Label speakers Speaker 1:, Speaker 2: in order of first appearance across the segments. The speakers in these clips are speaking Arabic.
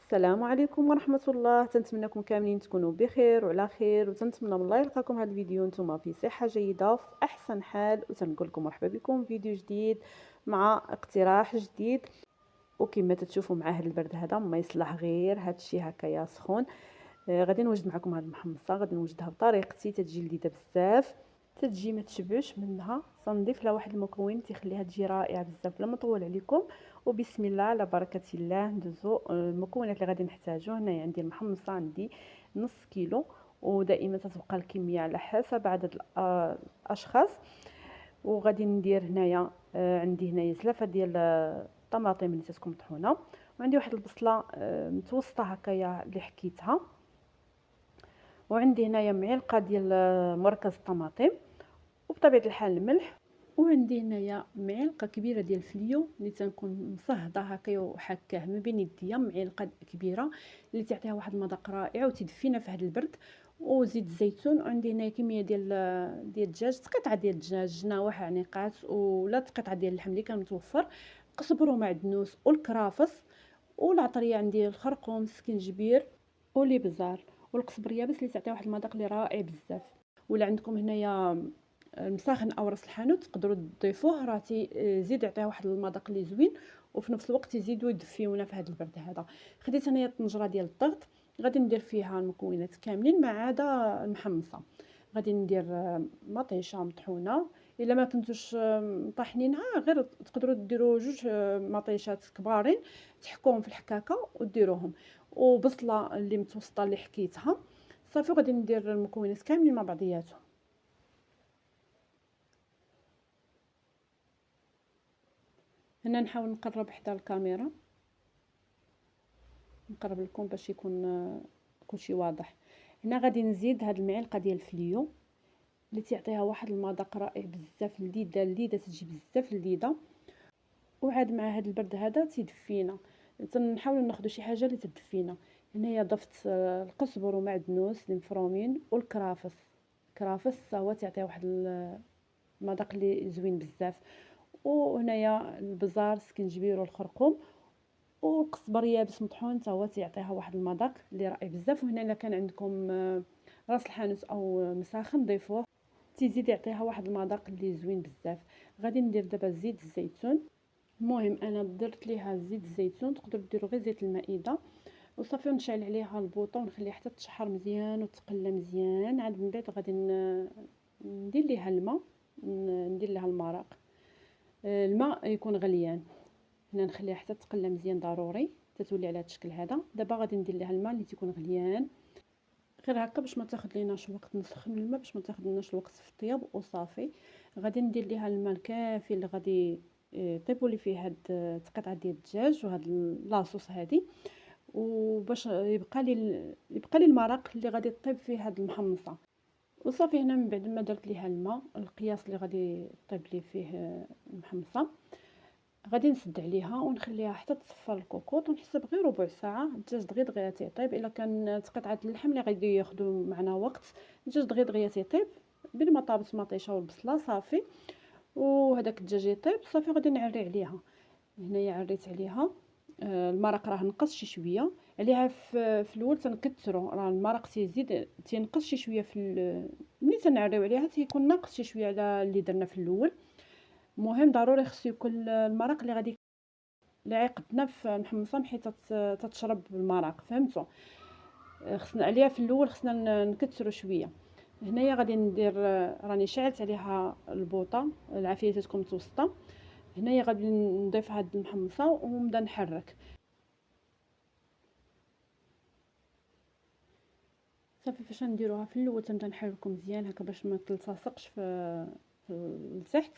Speaker 1: السلام عليكم ورحمة الله. تنتمنىكم كاملين تكونوا بخير وعلى خير، وتنتمنى من الله يلقاكم هذا الفيديو نتوما في صحة جيدة وفي أحسن حال، وتنقول لكم مرحبا بكم في فيديو جديد مع اقتراح جديد. وكما تتشوفوا مع هذا البرد هذا ما يصلح غير هذا الشيء هكايا سخون. غادي نوجد معكم هذه المحمصة، غادي نوجدها بطريقتي، تتجي لذيذة بزاف، تتجي ما تشبعش منها. سنضيف لها واحد المكون تيخليها تجي رائعه بزاف. بلا ما نطول عليكم وبسم الله على بركه الله ندوزو المكونات اللي غادي نحتاجو. هنايا عندي المحمصه، عندي نص كيلو، ودائما تتبقى الكميه على حسب عدد الاشخاص. وغادي ندير هنايا عندي هنايا 3 ديال الطماطم اللي تتكون مطحونه، وعندي واحد البصله متوسطه هكايا اللي حكيتها، وعندي هنايا معلقه ديال مركز الطماطم، وبطبيعه الحال الملح. وعندي هنايا معلقه كبيره ديال الفليو اللي تنكون مصهده هكايا وحكاه ما بين يديا، معلقه كبيره اللي تعطيها واحد المذاق رائع وتدفينا في هذا البرد. وزيت الزيتون. وعندي هنايا كميه ديال الدجاج، قطعه ديال الدجاج، جناوح عنيقات، ولا قطعه ديال اللحم اللي كان متوفر، قزبر ومعدنوس والكرافس، والعطريه عندي الخرقوم، السكنجبير والابزار والقزبر يابس اللي تعطي واحد المذاق اللي رائع بزاف. ولا عندكم هنايا المساخن او راس الحانوت تقدروا تضيفوه، راه تيزيد يعطيها واحد المذاق اللي زوين، وفي نفس الوقت يزيدوا يدفيونا في هذا البرد هذا. خديت انايا الطنجره ديال الضغط، غادي ندير فيها المكونات كاملين ما عدا المحمصه. غادي ندير مطيشه مطحونه، الا ما كنتوش مطحنينها غير تقدروا ديروا جوج مطيشات كبارين، تحكوهم في الحكاكه وديروهم، وبصله اللي متوسطه اللي حكيتها. صافي غادي ندير المكونات كاملين مع بعضياتهم. هنا نحاول نقرب حدا الكاميرا، نقرب لكم باش يكون كلشي واضح. هنا غادي نزيد هاد المعلقه ديال الفليو اللي تعطيها واحد المذاق رائع بزاف، لذيذه لذيذه، تجي بزاف لذيذه. وعاد مع هاد البرد هذا تيدفينا، تنحاولوا ناخذ شي حاجه اللي تدفينا. هنايا ضفت القزبر ومعدنوس اللي مفرومين، والكرافس. الكرافس هو تعطيه واحد المذاق اللي زوين بزاف. وهنايا البزار، السكنجبير والخرقوم والقزبر يابس مطحون، حتى هو تيعطيها واحد المذاق اللي رائع بزاف. وهنا الا كان عندكم راس الحانوت او مساخن ضيفوه، تيزيد يعطيها واحد المذاق اللي زوين بزاف. غادي ندير دابا زيت الزيتون. المهم انا درت ليها زيت الزيتون، تقدروا ديروا غير زيت المائده. وصافي ونشعل عليها البوطه ونخليها حتى تشحر مزيان وتقلى مزيان. عاد من بعد غادي ندير ليها الماء، ندير لها المرق. الماء يكون غليان. هنا نخليها حتى تقلى مزيان، ضروري تتولي على هذا الشكل هذا. دابا غادي ندير ليها الماء اللي تيكون غليان، غير هكا باش ما تاخذ ليناش الوقت. نسخن الماء باش ما تاخذ ليناش الوقت في الطياب وصافي. غادي ندير ليها الماء الكافي اللي غادي يطيبوا لي فيه هاد القطعه ديال الدجاج وهاد لاصوص هادي، وباش يبقى لي المرق اللي غادي طيب فيه هاد المحمصه. وصافي هنا من بعد ما درت ليها الماء القياس اللي غادي طيب لي فيه المحمصه، غادي نسد عليها ونخليها حتى تصفر الكوكوط، ونحسب غير ربع ساعه. الدجاج دغيا تيطيب. الا كانت قطعه اللحم اللي غادي ياخذوا معنا وقت، الدجاج دغيا تيطيب بين ما طابت المطيشه والبصله صافي. وهذاك الدجاج يطيب صافي غادي نعري عليها. هنايا عريت عليها. المرق راه نقص شي شويه عليها في الاول، تنكثروا راه المرق تيزيد تينقص شي شويه ملي تنعريو عليها تيكون ناقص شي شويه على اللي درنا في الاول. المهم ضروري خصو يكون المرق اللي غادي اللي عيقدنا في المحمصه حيت تتشرب المرق، فهمتوا؟ خصنا عليها في الاول خصنا نكثروا شويه. هنايا غادي ندير راني شعلت عليها البوطه العافيه تكون متوسطه. هنايا غادي نضيف هاد المحمصه ونبدا نحرك صافي. فاش نديروها في الاول تنبدا نحركو مزيان هكا باش ما تلتصقش في التحت،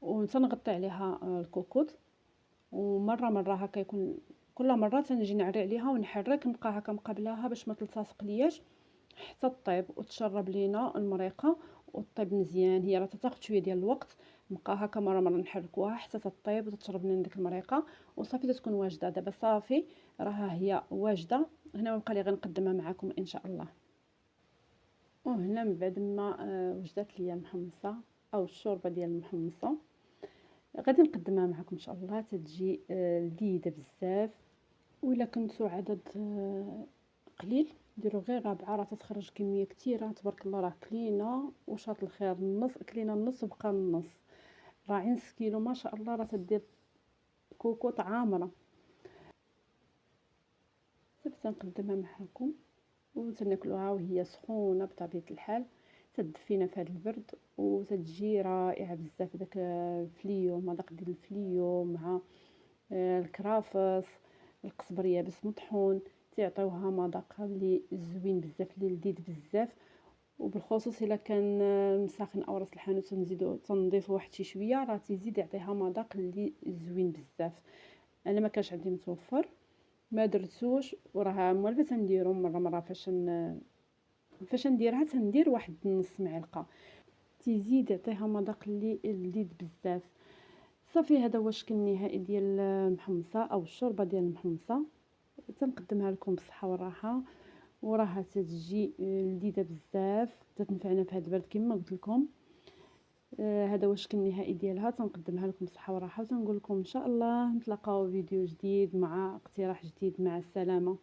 Speaker 1: وتنغطي عليها الكوكوط. ومره مره هكا يكون كل مره تنجي نعري عليها ونحرك، نبقى هكا مقابلاها باش ما تلتصق لياش حتى طيب وتشرب لينا المريقه وطيب مزيان. هي راه تاخذ شويه ديال الوقت، نبقى هكا مره مره نحركوها حتى تطيب وتشرب لنا ديك المريقه وصافي تكون واجده. دابا صافي راها هي واجده. هنا بقى لي غير نقدمها معكم ان شاء الله. وهنا من بعد ما وجدت لي المحمصه او الشوربه ديال المحمصه، غادي نقدمها معكم ان شاء الله. تتجي لذيذه بزاف وإلا كنتو عدد قليل ديروا غير رابعة، راه تتخرج كمية كثيرة تبارك الله. راه كلينا وشاط الخير النص، كلينا النص وبقى النص، راه عين 6 كيلو ما شاء الله، راه تدير كوكوط عامرة. صافي تنقدمها معكم وتناكلوها وهي سخونه بطبيعه الحال، تدفينا في هذا البرد وتتجي رائعه بزاف. داك الفليو، مذاق ديال الفليو مع الكرافس، القزبر يابس مطحون، تيعطيوها مذاق اللي زوين بزاف، اللي لذيذ بزاف. وبالخصوص الا كان مساخن او راس الحانوت تنضيفو واحد شي شويه، راه تيزيد يعطيها مذاق اللي زوين بزاف. انا ما كانش عندي متوفر ما درتوش، وراه موالفه تنديرو مره فاش نديرها تندير واحد نص معلقه، تيزيد يعطيها مذاق اللي لذيذ بزاف. صافي هذا هو الشكل النهائي ديال المحمصه او الشوربه ديال المحمصه. تنقدمها لكم بالصحه والراحه، وراها تتجي لذيذه بزاف، تتنفعنا في هذا البرد كما قلت لكم. هذا هو الشكل النهائي ديالها، تنقدمها لكم بالصحه والراحه، وتنقول لكم ان شاء الله نتلاقاو فيديو جديد مع اقتراح جديد. مع السلامه.